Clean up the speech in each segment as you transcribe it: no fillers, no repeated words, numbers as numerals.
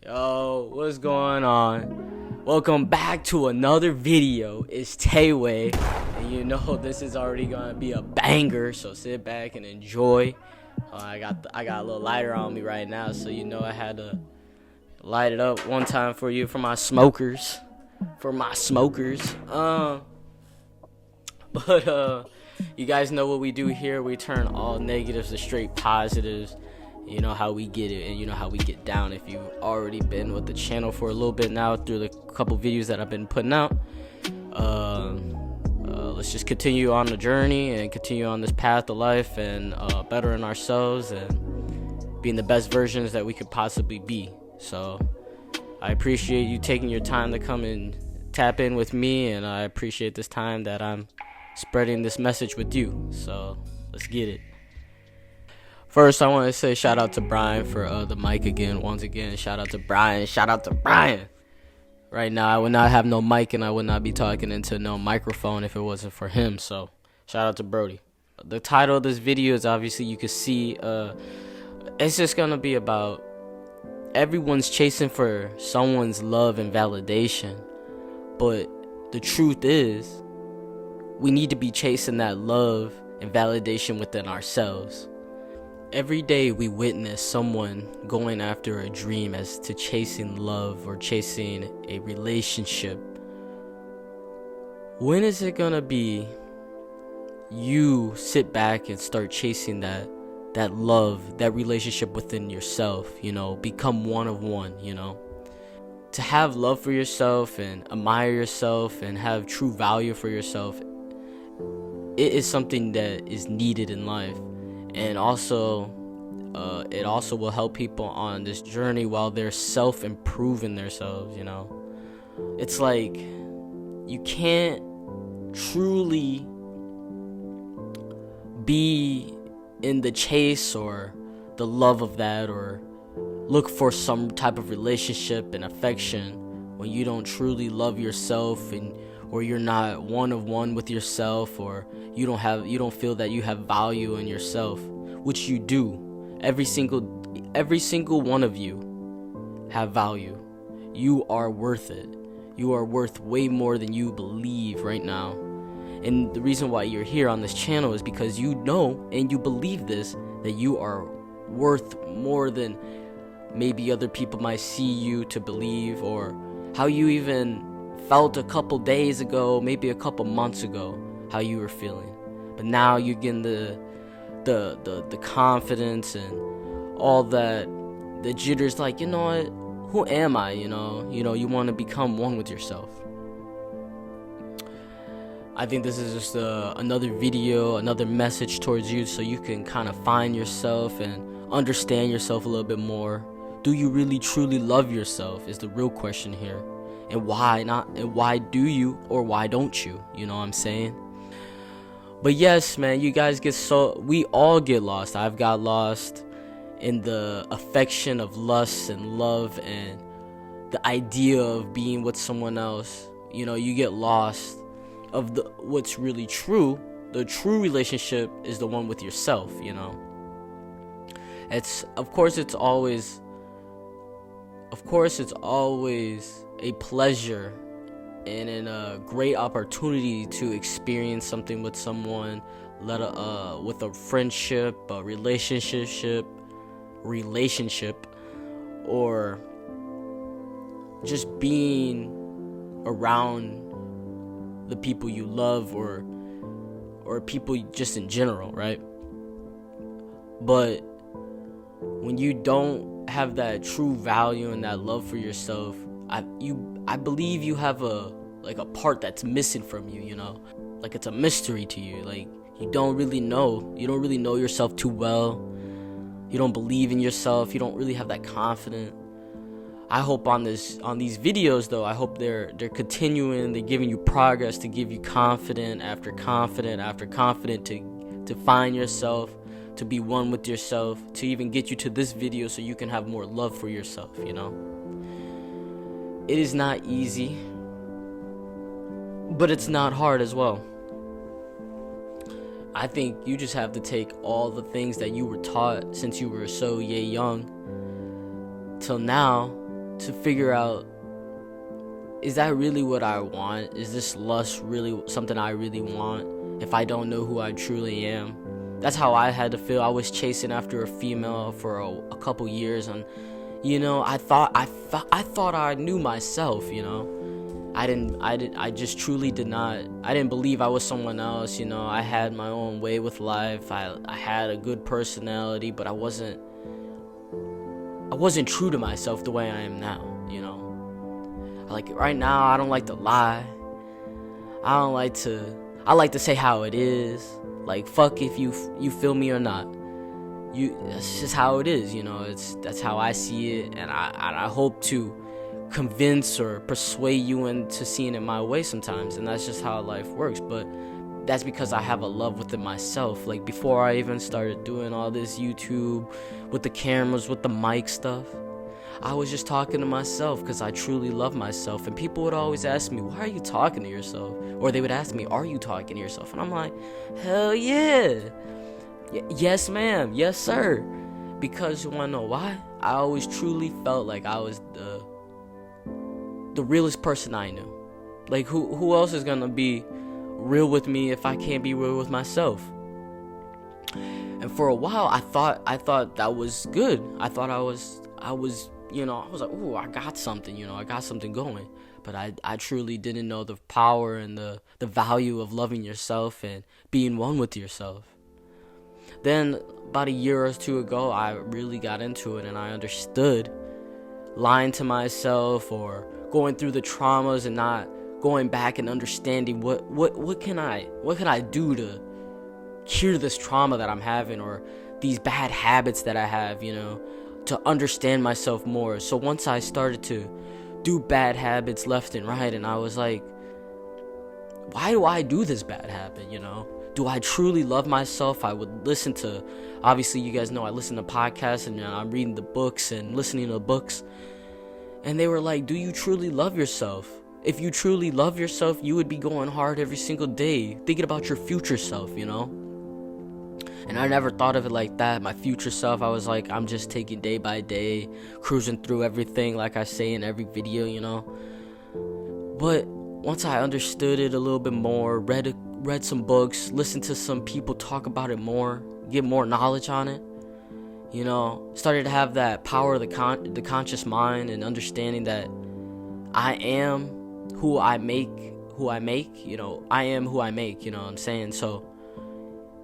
Yo, what's going on? Welcome back to another video. It's Tayway, and you know this is already gonna be a banger. So sit back and enjoy. I got a little lighter on me right now, so you know I had to light it up one time for you, for my smokers, But you guys know what we do here. We turn all negatives to straight positives. You know how we get it, and you know how we get down. If you've already been with the channel for a little bit now through the couple videos that I've been putting out, let's just continue on the journey and continue on this path of life and bettering ourselves and being the best versions that we could possibly be. So I appreciate you taking your time to come and tap in with me, and I appreciate this time that I'm spreading this message with you. So let's get it. First, I want to say shout out to Brian for the mic again. Once again, shout out to Brian. Right now, I would not have no mic, and I would not be talking into no microphone if it wasn't for him. So shout out to Brody. The title of this video is, obviously you can see, it's just gonna be about everyone's chasing for someone's love and validation, but the truth is we need to be chasing that love and validation within ourselves. Every day we witness someone going after a dream as to chasing love or chasing a relationship. When is it gonna be you sit back and start chasing that love, that relationship within yourself, become one of one, To have love for yourself and admire yourself and have true value for yourself, it is something that is needed in life. And also, it also will help people on this journey while they're self-improving themselves, It's like you can't truly be in the chase or the love of that or look for some type of relationship and affection when you don't truly love yourself, or you're not one of one with yourself, or you don't feel that you have value in yourself, which you do. Every single one of you have value. You are worth it. You are worth way more than you believe right now. And the reason why you're here on this channel is because you know and you believe this, that you are worth more than maybe other people might see you to believe, or how you even felt a couple days ago, maybe a couple months ago, how you were feeling. But now you're getting the confidence and all that, the jitters, like, you know what, who am I, you want to become one with yourself. I think this is just another video, another message towards you, so you can kind of find yourself and understand yourself a little bit more. Do you really truly love yourself is the real question here. And why not? And why do you, or why don't you? You know what I'm saying? But yes, man, you guys we all get lost. I've got lost in the affection of lust and love and the idea of being with someone else. You get lost of what's really true. The true relationship is the one with yourself, Of course it's always a pleasure and a great opportunity to experience something with someone, with a friendship, a relationship, or just being around the people you love, or people just in general, right? But when you don't have that true value and that love for yourself, I believe you have a part that's missing from you, like it's a mystery to you. Like you don't really know yourself too well. You don't believe in yourself. You don't really have that confidence. I hope on these videos, though, I hope they're continuing, they're giving you progress to give you confident after confident after confident to find yourself, to be one with yourself, to even get you to this video so you can have more love for yourself, It is not easy, but it's not hard as well. I think you just have to take all the things that you were taught since you were so young till now to figure out, is that really what I want? Is this lust really something I really want if I don't know who I truly am? That's how I had to feel. I was chasing after a female for a couple years, and I thought I knew myself. I just truly did not. I didn't believe I was someone else. I had my own way with life. I had a good personality, but I wasn't true to myself the way I am now. Like right now, I don't like to lie. I like to say how it is. Like, fuck if you feel me or not. That's just how it is. That's how I see it, and I hope to convince or persuade you into seeing it my way sometimes, and that's just how life works. But that's because I have a love within myself. Like, before I even started doing all this YouTube with the cameras, with the mic stuff, I was just talking to myself because I truly love myself. And people would always ask me, why are you talking to yourself? Or they would ask me, are you talking to yourself? And I'm like, hell yeah. Yes, ma'am. Yes, sir. Because you want to know why? I always truly felt like I was the realest person I knew. Like, who else is going to be real with me if I can't be real with myself? And for a while, I thought that was good. I thought I was I was like, ooh, I got something, I got something going. But I truly didn't know the power and the value of loving yourself and being one with yourself. Then, about a year or two ago, I really got into it, and I understood lying to myself or going through the traumas and not going back and understanding what can I do to cure this trauma that I'm having, or these bad habits that I have, to understand myself more. So once I started to do bad habits left and right, and I was like, why do I do this bad habit? Do I truly love myself? I would listen to, obviously you guys know I listen to podcasts, and I'm reading the books and listening to the books, and they were like, do you truly love yourself? If you truly love yourself, you would be going hard every single day, thinking about your future self, And I never thought of it like that. My future self, I was like, I'm just taking day by day, cruising through everything, like I say in every video, But once I understood it a little bit more, read some books, listened to some people talk about it more, get more knowledge on it, started to have that power of the conscious mind, and understanding that I am who I make, I am who I make, what I'm saying? So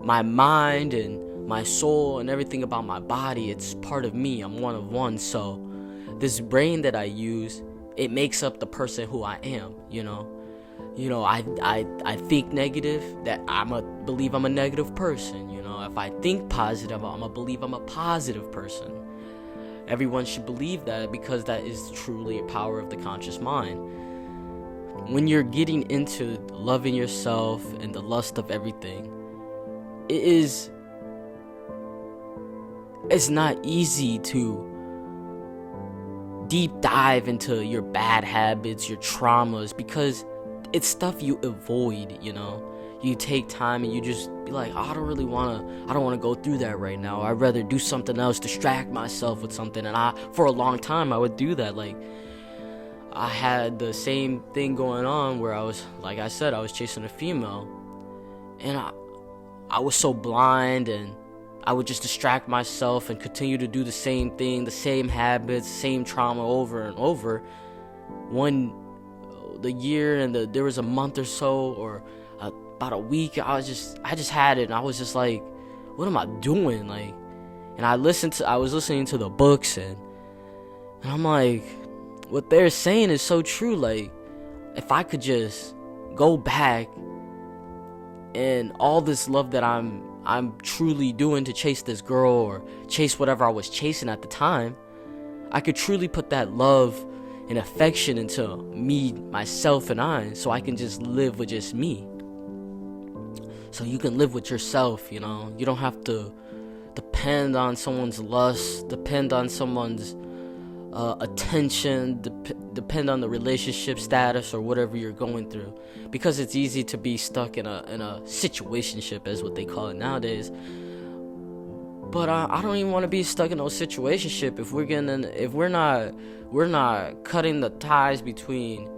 my mind and my soul and everything about my body, it's part of me. I'm one of one. So this brain that I use, it makes up the person who I am, I think negative, that believe I'm a negative person, If I think positive, I'm believe I'm a positive person. Everyone should believe that, because that is truly a power of the conscious mind. When you're getting into loving yourself and the lust of everything, it's not easy to deep dive into your bad habits, your traumas, because it's stuff you avoid, You take time and you just be like, oh, I don't want to go through that right now. I'd rather do something else, distract myself with something. And for a long time, I would do that. Like, I had the same thing going on where I was, like I said, I was chasing a female, and I was so blind, and I would just distract myself and continue to do the same thing, the same habits, same trauma over and over. The year and there was a month or so, or about a week, I just had it, and I was just like, what am I doing? Like, and I was listening to the books, and I'm like, what they're saying is so true. Like, if I could just go back, and all this love that I'm truly doing to chase this girl or chase whatever I was chasing at the time, I could truly put that love and affection into me, myself, and I, so I can just live with just me. So you can live with yourself, You don't have to depend on someone's lust, depend on someone's attention, depend on the relationship status or whatever you're going through, because it's easy to be stuck in a situationship, as what they call it nowadays. But I don't even want to be stuck in no situationship if we're not cutting the ties between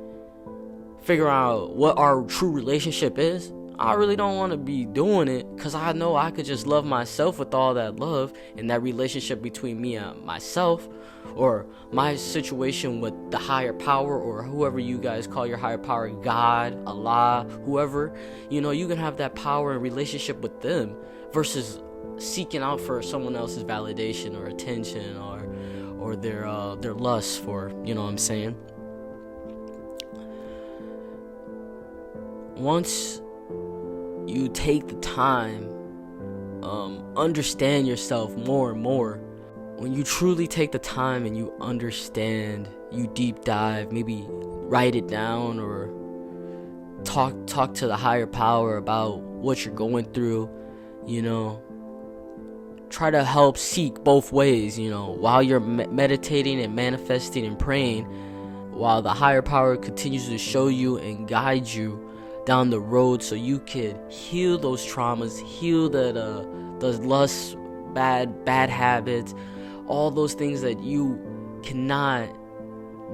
figuring out what our true relationship is. I really don't want to be doing it, because I know I could just love myself with all that love, and that relationship between me and myself, or my situation with the higher power, or whoever you guys call your higher power, God, Allah, whoever, you can have that power and relationship with them versus seeking out for someone else's validation or attention or their lust for, what I'm saying. Once you take the time, understand yourself more and more. When you truly take the time and you understand, you deep dive, maybe write it down or talk to the higher power about what you're going through, try to help seek both ways, while you're meditating and manifesting and praying, while the higher power continues to show you and guide you down the road so you could heal those traumas, heal those lusts, bad habits, all those things that you cannot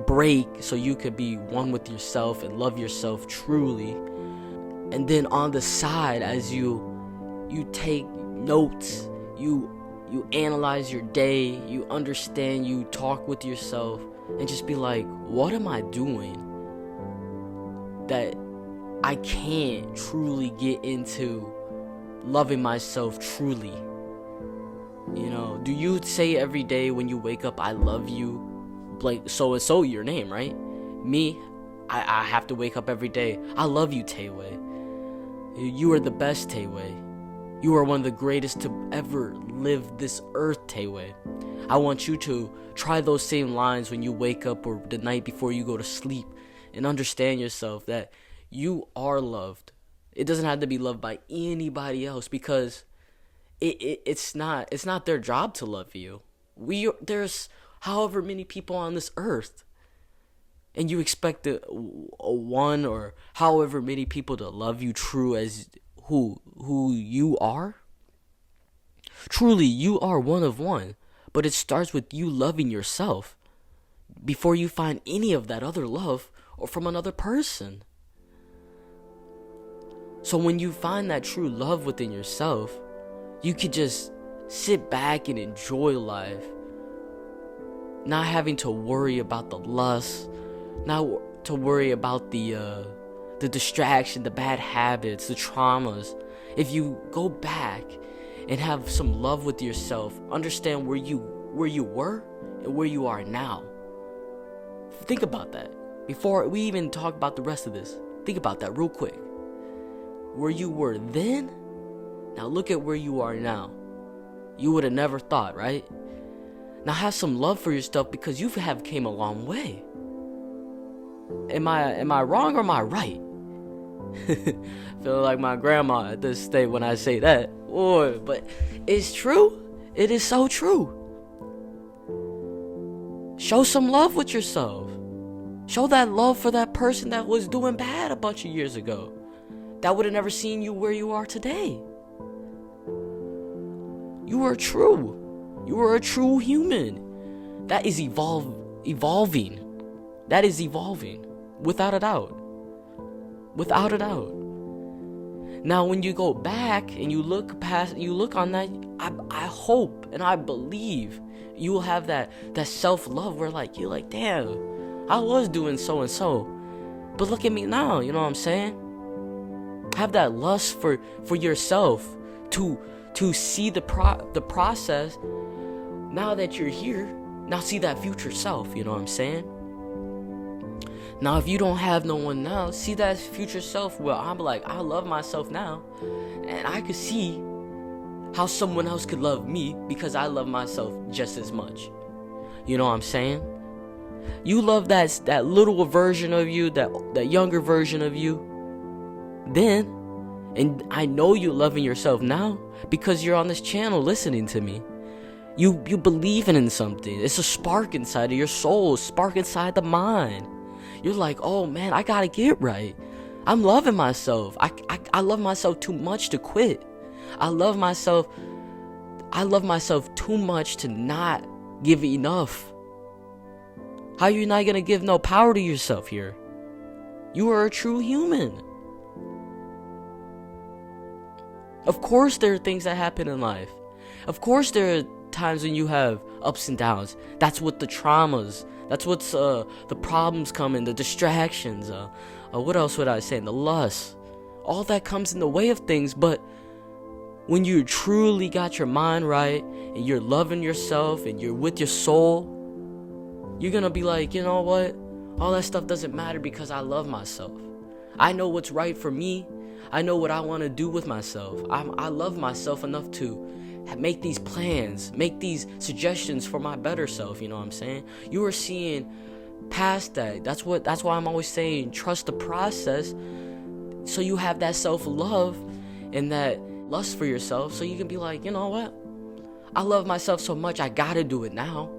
break, so you could be one with yourself and love yourself truly. And then on the side, as you take notes, you analyze your day, you understand, you talk with yourself, and just be like, what am I doing that I can't truly get into loving myself truly? Do you say every day when you wake up, I love you, like so and so, your name, right? Me, I have to wake up every day, I love you, Taewei. You are the best, Taewei. You are one of the greatest to ever live this earth, Taewei. I want you to try those same lines when you wake up or the night before you go to sleep, and understand yourself that you are loved. It doesn't have to be loved by anybody else, because it's not their job to love you. There's however many people on this earth, and you expect a one or however many people to love you true as who you are. Truly, you are one of one, but it starts with you loving yourself before you find any of that other love or from another person. So when you find that true love within yourself, you could just sit back and enjoy life, not having to worry about the lust, not to worry about the distraction, the bad habits, the traumas. If you go back and have some love with yourself, understand where you were and where you are now. Think about that before we even talk about the rest of this. Think about that real quick. Where you were then, now look at where you are now. You would have never thought, right? Now have some love for yourself, because you have came a long way. Am I wrong or am I right? Feel like my grandma at this state when I say that. Boy, but it's true. It is so true. Show some love with yourself. Show that love for that person that was doing bad a bunch of years ago, that would have never seen you where you are today. You are true. You are a true human. That is evolving. That is evolving. Without a doubt. Without a doubt. Now when you go back and you look on that, I hope and I believe you will have that self-love where you're like, damn, I was doing so and so, but look at me now, you know what I'm saying? Have that lust for yourself to see the process. Now that you're here, now see that future self, you know what I'm saying? Now if you don't have no one now, see that future self where I'm like, I love myself now, and I could see how someone else could love me because I love myself just as much. You know what I'm saying? You love that little version of you, that younger version of you then, and I know you're loving yourself now because you're on this channel listening to me. You believing in something. It's a spark inside of your soul, a spark inside the mind. You're like, oh man, I gotta get right. I'm loving myself. I love myself too much to quit. I love myself I love myself too much to not give enough. How you not gonna give no power to yourself here? You are a true human. Of course there are things that happen in life. Of course there are times when you have ups and downs. That's what the traumas, that's what's the problems come in, the distractions, what else would I say, the lust. All that comes in the way of things, but when you truly got your mind right and you're loving yourself and you're with your soul, you're gonna be like, you know what? All that stuff doesn't matter because I love myself. I know what's right for me. I know what I want to do with myself. I love myself enough to make these plans, make these suggestions for my better self. You know what I'm saying? You are seeing past that. That's why I'm always saying trust the process, so you have that self-love and that lust for yourself, so you can be like, you know what? I love myself so much, I gotta do it now.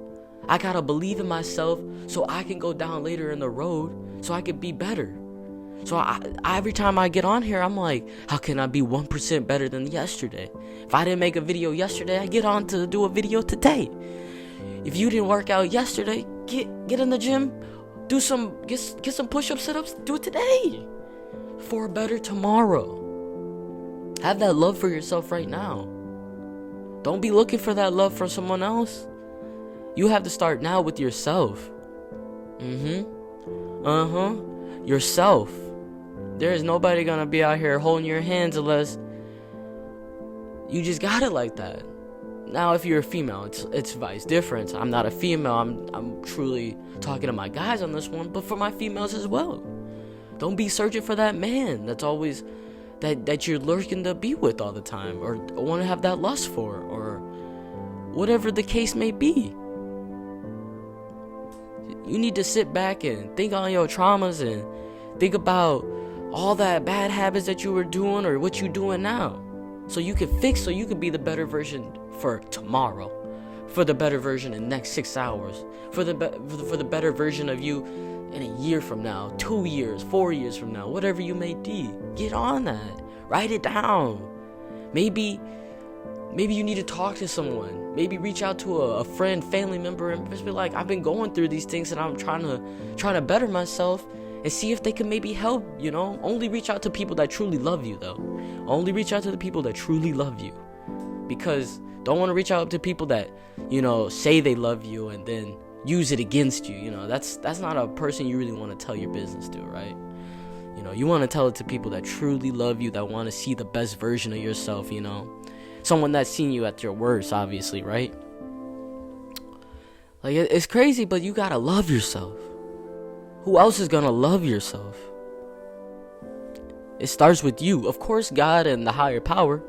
I gotta believe in myself so I can go down later in the road, so I can be better. So every time I get on here, I'm like, how can I be 1% better than yesterday? If I didn't make a video yesterday, I get on to do a video today. If you didn't work out yesterday, get in the gym, get some push-ups, sit-ups, do it today for a better tomorrow. Have that love for yourself right now. Don't be looking for that love from someone else. You have to start now with yourself. Yourself. There is nobody gonna be out here holding your hands unless you just got it like that. Now, if you're a female, it's vice different. I'm not a female. I'm truly talking to my guys on this one, but for my females as well. Don't be searching for that man that's always that you're lurking to be with all the time, or want to have that lust for, or whatever the case may be. You need to sit back and think on your traumas and think about all that bad habits that you were doing or what you're doing now, so you can fix, so you can be the better version for tomorrow, for the better version in the next 6 hours, for the better version of you in a year from now, 2 years, 4 years from now, whatever you may be. Get on that. Write it down. Maybe you need to talk to someone. Maybe reach out to a friend, family member, and just be like, I've been going through these things and I'm trying to better myself, and see if they can maybe help, you know? Only reach out to people that truly love you, though. Only reach out to the people that truly love you. Because don't want to reach out to people that, you know, say they love you and then use it against you. You know, that's not a person you really want to tell your business to, right? You know, you want to tell it to people that truly love you, that want to see the best version of yourself, you know? Someone that's seen you at your worst, obviously, right? Like, it's crazy, but you gotta love yourself. Who else is gonna love yourself? It starts with you. Of course, God and the higher power.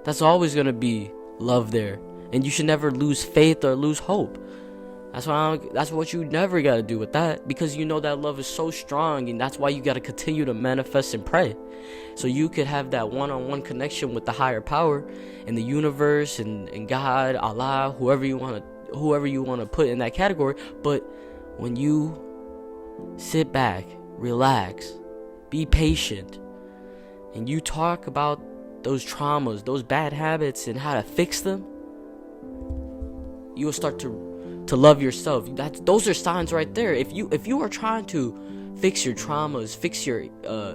That's always gonna be love there. And you should never lose faith or lose hope. That's what you never gotta do with that, because you know that love is so strong, and that's why you gotta continue to manifest and pray, so you could have that one-on-one connection with the higher power and the universe and God, Allah, whoever you want to put in that category. But when you sit back, relax, be patient, and you talk about those traumas, those bad habits, and how to fix them, you will start to love yourself. Those are signs right there. If you are trying to fix your traumas, fix your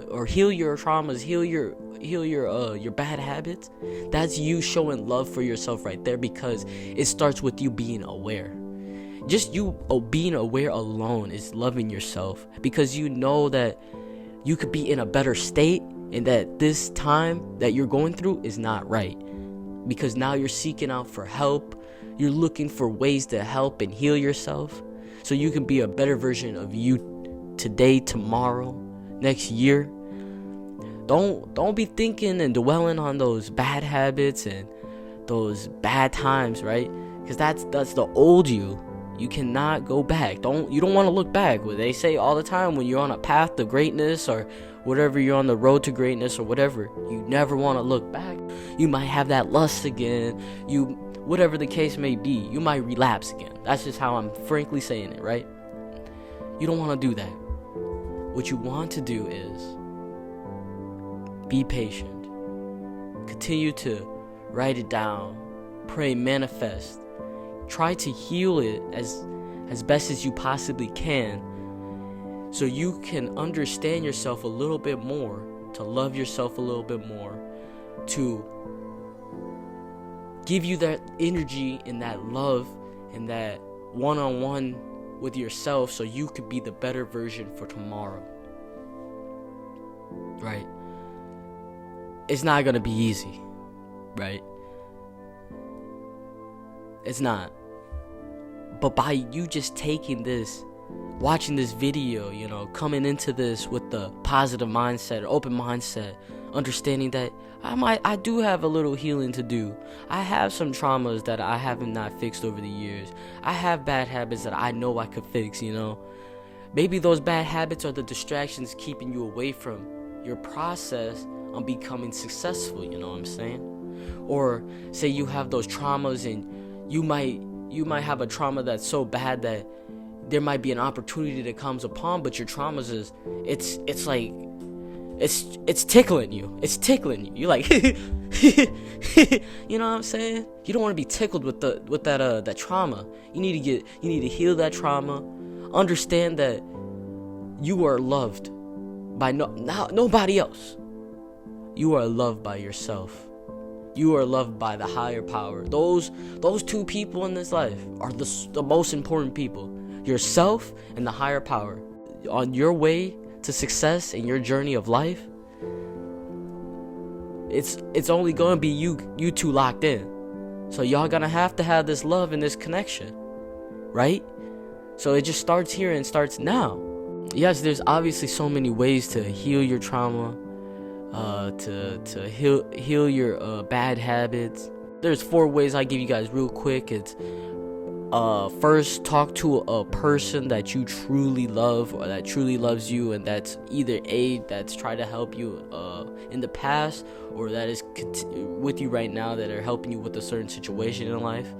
or heal your traumas, heal your bad habits, that's you showing love for yourself right there, because it starts with you being aware. Just you being aware alone is loving yourself, because you know that you could be in a better state, and that this time that you're going through is not right, because now you're seeking out for help. You're looking for ways to help and heal yourself, so you can be a better version of you today, tomorrow, next year. Don't be thinking and dwelling on those bad habits and those bad times, right? Because that's the old you. You cannot go back. You don't want to look back. What they say all the time, when you're on a path to greatness, or whatever, you're on the road to greatness or whatever, you never want to look back. You might have that lust again. Whatever the case may be, you might relapse again. That's just how I'm frankly saying it, right? You don't want to do that. What you want to do is be patient. Continue to write it down. pray, manifest. Try to heal it as best as you possibly can, so you can understand yourself a little bit more, to love yourself a little bit more, to give you that energy and that love and that one-on-one with yourself, so you could be the better version for tomorrow. Right? It's not gonna be easy, right? It's not. But by you just taking this, watching this video, coming into this with the positive mindset, open mindset, understanding that I do have a little healing to do. I have some traumas that I haven't not fixed over the years. I have bad habits that I know I could fix, Maybe those bad habits are the distractions keeping you away from your process on becoming successful, you know what I'm saying? Or say you have those traumas and you might have a trauma that's so bad that there might be an opportunity that comes upon, but your traumas is it's like it's tickling you. It's tickling you. You're like you know what I'm saying? You don't want to be tickled with that trauma. You need to heal that trauma. Understand that you are loved by nobody else. You are loved by yourself. You are loved by the higher power. Those two people in this life are the most important people. Yourself and the higher power. On your way to success in your journey of life, it's only going to be you two locked in. So y'all gonna have to have this love and this connection, right? So it just starts here and starts now. Yes, there's obviously so many ways to heal your trauma, to heal your bad habits. There's 4 ways I give you guys real quick. It's first, talk to a person that you truly love or that truly loves you, and that's either that's tried to help you in the past, or that is with you right now, that are helping you with a certain situation in life.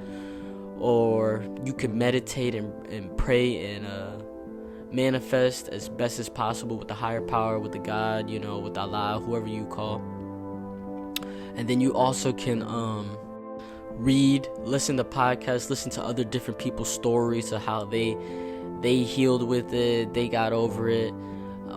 Or you can meditate and pray and manifest as best as possible with the higher power, with the God, with Allah, whoever you call. And then you also can read, listen to podcasts, listen to other different people's stories of how they healed with it, they got over it.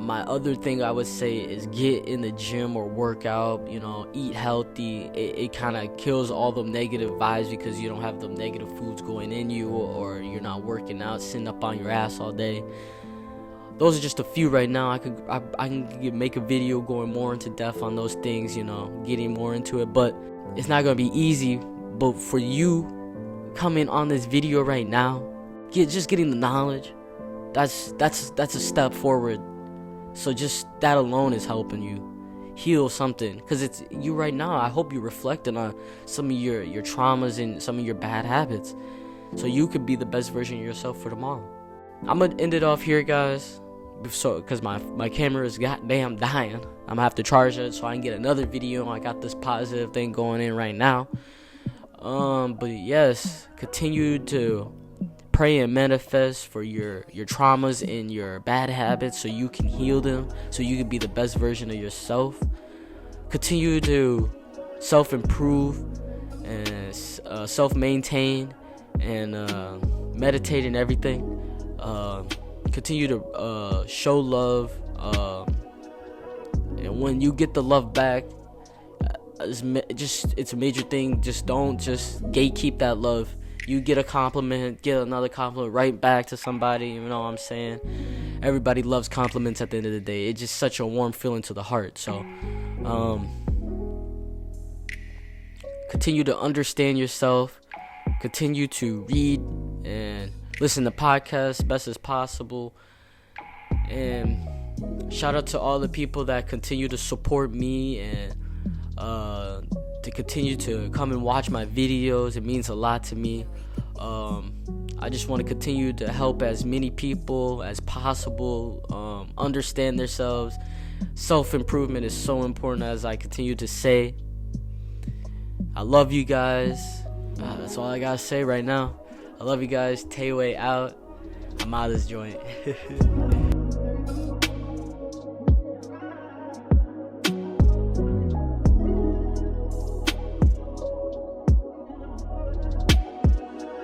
My other thing I would say is get in the gym or work out, eat healthy. It kind of kills all the negative vibes because you don't have the negative foods going in you, or you're not working out, sitting up on your ass all day. Those are just a few right now. I can make a video going more into depth on those things, getting more into it, but it's not going to be easy. But for you coming on this video right now, just getting the knowledge, that's a step forward. So just that alone is helping you heal something, because it's you right now. I hope you're reflecting on some of your traumas and some of your bad habits, so you could be the best version of yourself for tomorrow. I'm gonna end it off here, guys, because my camera is goddamn dying. I'm gonna have to charge it so I can get another video. I got this positive thing going in right now. But yes, continue to pray and manifest for your traumas and your bad habits, so you can heal them, so you can be the best version of yourself. Continue to self-improve and self-maintain and meditate and everything. Continue to show love, and when you get the love back, it's a major thing. Just don't gatekeep that love. You get a compliment, get another compliment right back to somebody. You know what I'm saying? Everybody loves compliments at the end of the day. It's just such a warm feeling to the heart. So continue to understand yourself. Continue to read and listen to podcasts best as possible. And shout out to all the people that continue to support me and to continue to come and watch my videos. It means a lot to me. I just want to continue to help as many people as possible understand themselves. Self-improvement is so important, as I continue to say. I love you guys. That's all I gotta say right now. I love you guys. Tayway out. I'm out of this joint.